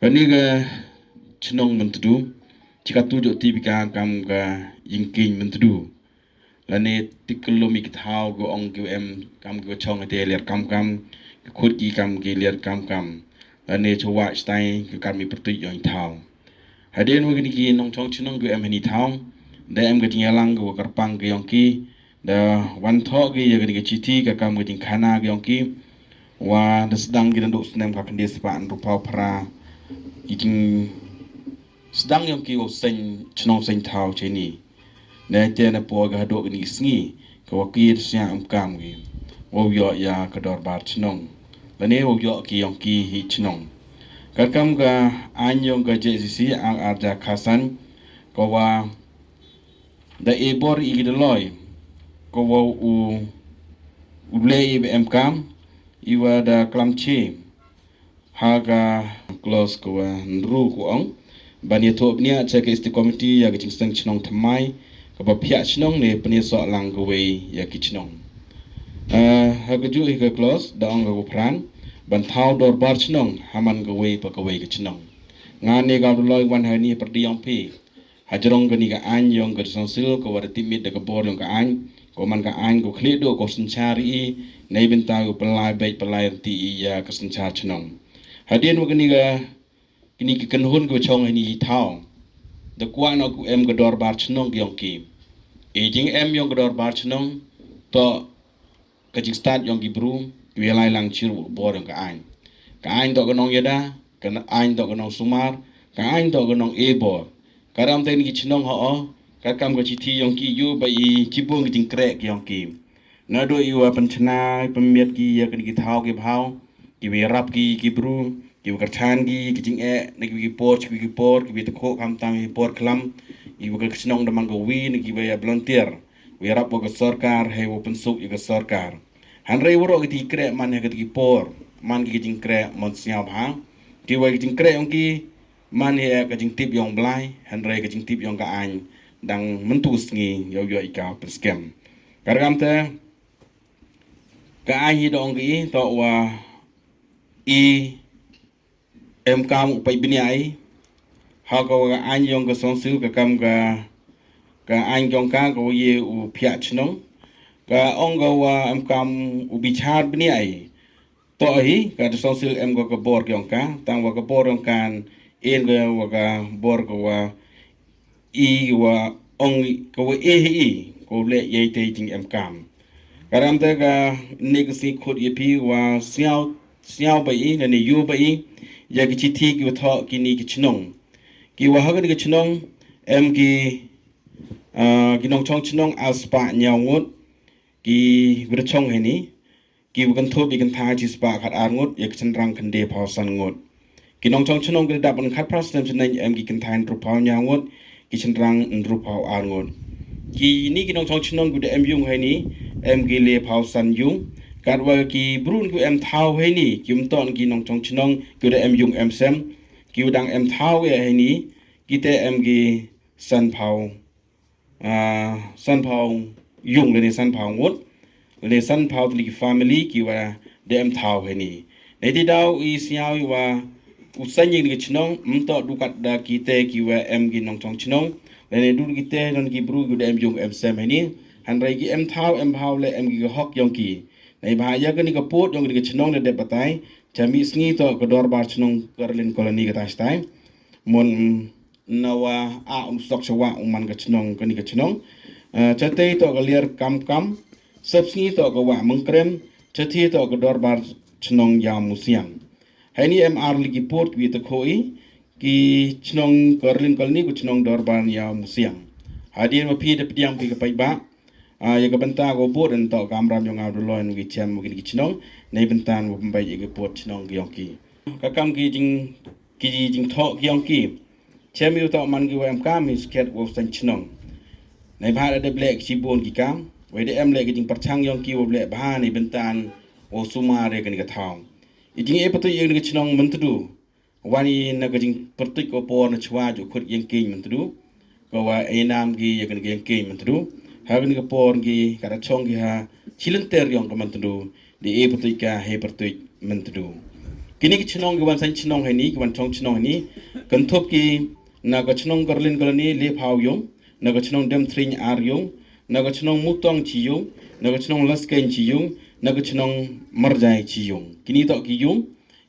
Kani ga shnong Myntdu jika tujuk tibika kam ga yingking Myntdu lane tiklomi kithau go ong go kam go chong ate ler kam khut ki kam gi ler kam lane Jowai stai go kam mi pertu yong thau haden wo gni ki nong chong chnong go hani thau da ga tingalang go karpang go yong ki da wan tho gi ya gni chiti ka kam go ting khana go yong ki wa da sedang gi nduk snem ka kende sepan rupau pra iking sedang yang ki sen chnong sen thau cheni na te na po ga do ni sngi ko ki sia kam gi wo yo ya ka dor bar chnong la ne wo yo ki yong ki hi chnong ka kam ga an yong ga je si ang arja khasan ko wa da e bor i de loy ko wo u le i kam i wa da klam chi haga close ko nru ko ong bani top nia check is the committee ya gaching stang chnong thymmai ka ba phia chnong ne pni so lang go we ya ki chnong haga ju ka close da ong go pran ban thau dor bar chnong haman go we pa ka we ki chnong nga ne ga loi wan ha ni per diong pi hajrong gani ga an yong ga song sil ko war timit da ka bor yong ka an ko man ka an go khli do ko sin chari nei ben ta go palai be palai ti ya ka sin char chnong hadien wagani ga kini ki kanhun go chong ni thao the kwan ok go dor bar chnong yong ki e jing yong go dor bar chnong to ka jing start yong ki bru ki lai lang chiru bor yong ka ain to go nong yada ka ain to go nong sumar ka ain to go nong e bor karam te ni ki chnong ho ka kam go chi thi yong ki yu ba i chi bung ki jing krek yong ki na do yu pan chna pamiet ki ya ki thao ki bhau ki we rap ki bru ki we karchan ki jing ne ki por ki te kho kam tam ki por klam ki we chnong da mang go wi ne ki we volunteer we rap go sarkar he wo pensuk i go sarkar han rei woro ki kre man he ki por man ki jing kre mon sia bha ki we jing kre ong ki man he ka jing tip yong blai han rei ka jing tip yong ka an dang Myntdu sngi yo yo i ka scam kargam te ka ai hi dong ki to wa i kam upai bini ai ha ko ga an yong ga song su ka kam ga an yong ka ko ye u phia chnong ka ong ga wa kam u bi char bini ai to hi ka song su go ka bor yong ka tang wa ka bor yong kan en ga wa ga bor ko wa i wa ong ko we hi ko le ye te ting kam karam ta ga nik si khut ye pi wa siao ba i ne yu ba i ya ki chi thi ki tho ki ni ki chnong ki wa ha ki chnong ki nong chong chnong aspa nyawngot ki wir chong he ni ki kan tho bi kan tha chi spa khat ar ngot ye chen rang kan de phau san ngot ki nong chong chnong ki da ban khat pras tem chen ki kan thain ru phau nyawngot ki chen rang ru phau ar ngot ki ni ki nong chong chnong ku de yung he ni ki le phau san yung kat wa ki brun ku thau he ni kim ton ki nong chong chnong ku de yung sem ki dang thau he ni ki te ki san phau yung le ni san phau ngot le san phau li family ki wa de thau he ni ne ti dau i siao wa u san yin ki chnong to du kat da ki te ki wa ki nong chong chnong le ne du ki te non ki bru ku de yung sem he ni han rai ki thau phau le ki hok yong ki nei ba ya ka ni ka pot yong ki chnong de batai chami sngi to ko dor bar chnong karlin koloni ka tas tai mon nawa sok chawa man ka chnong ka ni ka chnong chate to ka ler kam sab sngi to ko wa mang krem chati to ko dor bar chnong ya musiang hai ni li ki pot wi to khoi ki chnong karlin koloni ku chnong dor bar ya musiang hadir ma phi de piang pi ka pai ba ya ka banta go bot en to kam ram yong au lo en gi chem gi chnong nei bentan wo bai gi pot chnong gi yong ki ka kam gi jing tho gi yong ki chem yu to man gi wem kam is ket wo san chnong nei ba de black chi bon gi kam we de le gi jing parchang yong ki wo le ba nei bentan wo suma re gi thao i jing e patu yeng gi chnong Myntdu wani na ga jing pertu ko por na chwa ju khut yeng ki Myntdu ko wa e nam gi yeng gi yeng ki Myntdu hagen ke por gi kada chong gi ha chilenter yong ka Myntdu di e pertu ka he pertu Myntdu Kini shnong gwan san shnong hai ni gwan chong shnong ni kan thop ki na ga shnong garlin galani le phau yong na ga shnong dem thring ar yong na ga shnong mutong chi yong na ga shnong lasken chi yong na ga shnong marjai chi yong kini to ki yong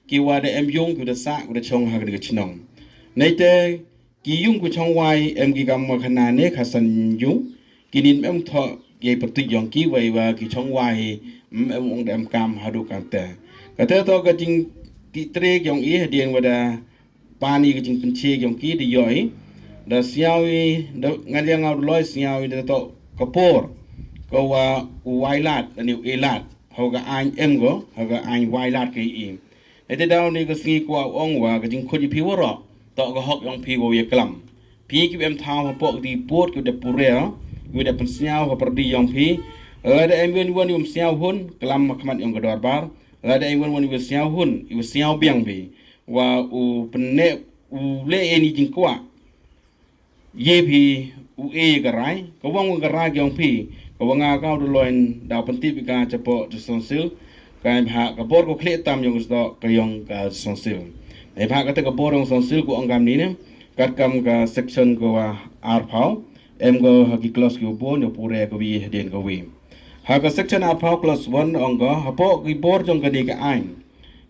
ki wa de em yong ku da sa ku da chong ha ga shnong nei te ki yong ku chong wai em ki gam ma khana ne khasan yong kinin em tho ye pratik yong ki wai wa ki chong wai em ong dem kam ha du kam te ka te to ka jing ki tre yong i dien wa da pani ka jing penche yong ki di yoi da siawi da ngaliang au loi siawi da to kapor ko wa wailat ani elat hoga an em go hoga an wailat ke i ete daw ni ka singi ko ong wa ka jing khoji pi woro to ka hok yong pi wo ye klam pi ki em thaw po di pot ku de pure ku de pensiao ko perdi yong pi ada em wen yum siao hun klam khmat yong gador bar ada em wen yum siao hun yu siao biang bi wa u penne u le eni jing kwa ye pi u e garai ko wang garai yong pi ko wanga ka du loin da penti bi ka chapo de sonsil ka ha ka bor ko khle tam yong sto ka yong ka sonsil e pha ka te ka bor yong sonsil ko angam ni ne kat kam ka section ko ar phau em go ha ki close ko bo no pure ko wi den ko wi ha ka section ar phau close 1 ong go ha po ki bor jong ka ni ka ain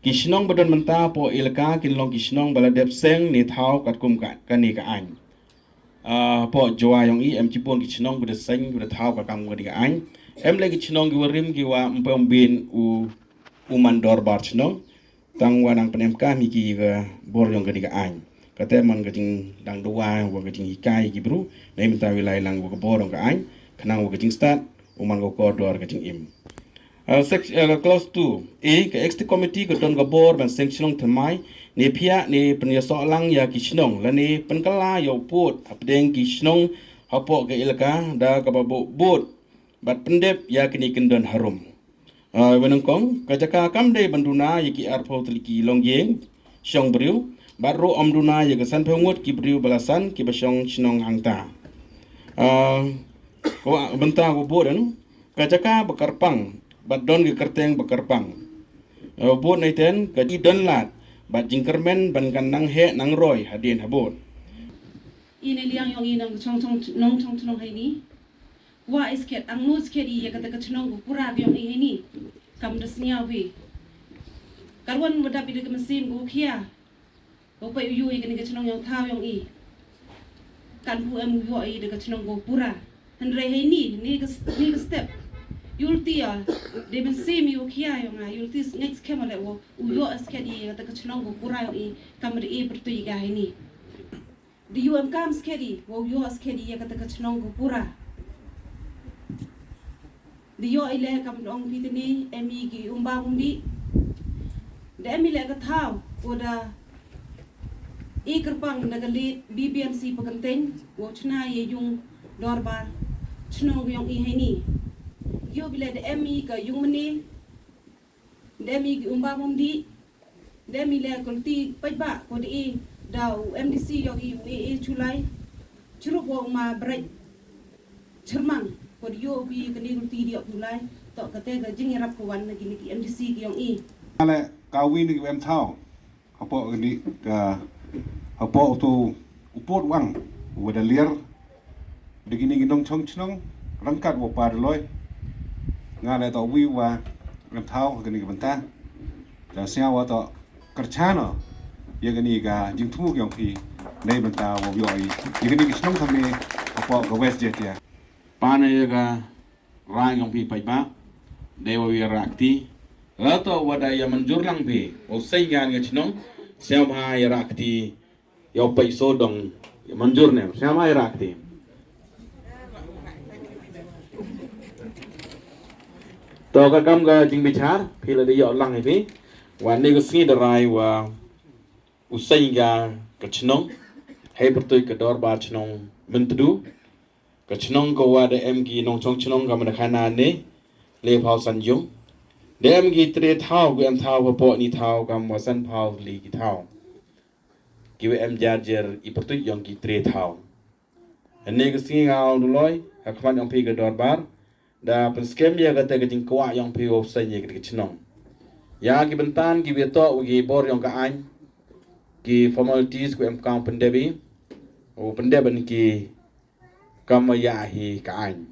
ki shnong badon manta po ilka kin long ki shnong bala dep seng ni thau kat kum ka ni ka ain po Jowai yang i em cipon ki shnong bude seng bude thau ka kam ngodi ka ain em le ki shnong ki warim ki wa mpem bin u mandor bar shnong tang wa nang penem ka mi ki ga bor yong ka ni ka ain kata man ka jing dang doa wa ka jing hikai ki bru nei menta wilai lang wa ka bor ka ain khanang wa ka jing start u man ko dor ka jing im clause 2 a ka executive committee ko don ka bor ban sanction thymmai ni phia ni pnya so lang ya ki shnong la ni pankala yo put apdeng ki shnong hapo ke ilka da ka babo bot bat pendep ya kini kendon harum wenang kong ka jaka kam de banduna yiki arpho tliki longyeng shong briu bat ro omduna ya ka san phongot ki briu balasan ki basong shnong hangta ko benta ko bodan ka jaka bakarpang bat don ke kerteng bakarpang bot nei ten ka di don lat bat jingkermen ban kan nang he nang roy hadien habot ini liang yong inang chong chong hai ni wa isket ang nu sket i ya kata kachnong pura yong i ni kam desnya wi karwan muda pi de mesin go khia go pa yu i kan kachnong yong thao yong i kan pu em yu i de kachnong go pura han re hai ni step yulti ya de mesin yu khia yong a yulti next kemale wo yu sket i kata kachnong go pura yong i kam re i bertu i ga hai ni di yu am kam skedi wo yu skedi ya kata kachnong go pura di yo ile kam dong pitini emi ki umba umbi de emi le ka thau oda e kerpang daga le bbmc paganteng wo chna ye yung dorba chnong yong i heni yo bile de emi ka yung mani de emi ki umba umbi de emi le kulti pajba ko de daw mdc yo i chulai churu wo ma break chermang ko yo bi kani kulti dia chulai to kate ga jing rap ko wan gi ki mdc ki yong i ale ka wi ni em thao hapo ni ka hapo tu upot wang wada liar begini ginong chong chnong rangkat wo par loi ngale to wi wa em thao gani banta da sia wa to kerchana ye gani ga jing thu yong phi nei banta wo yoi ye gani chnong thame hapo ga west jet ya pane ga rang yong pi pai ba dewa wi rakti lato wada ya manjur lang pi o sai gan ga chnong siapa ya rakti yo pai so dong manjur ne siapa ya rakti to ka kam ga jing bichar phi la de yo lang hai pi wan ne ga si da rai wa usai ga ka chnong hai pertoi ka dor ba chnong Myntdu ka chnong ko wa de em gi nong chong chnong ga man khana ne le phau san yung de em gi tre thau gu em thau po ni thau kam wa san phau li gi thau ki we em jarjer I pertoi yong gi tre thau ne ga si ga du loi ha khman yong pi ga dor bar da pen skem ya ga te ga jing kwa yong pi o sai ye ga chnong Ya ki bentan ki beto ki bor yang ka an ki formalities ku em kang pendebi o pendeban ki kama ya hi ka an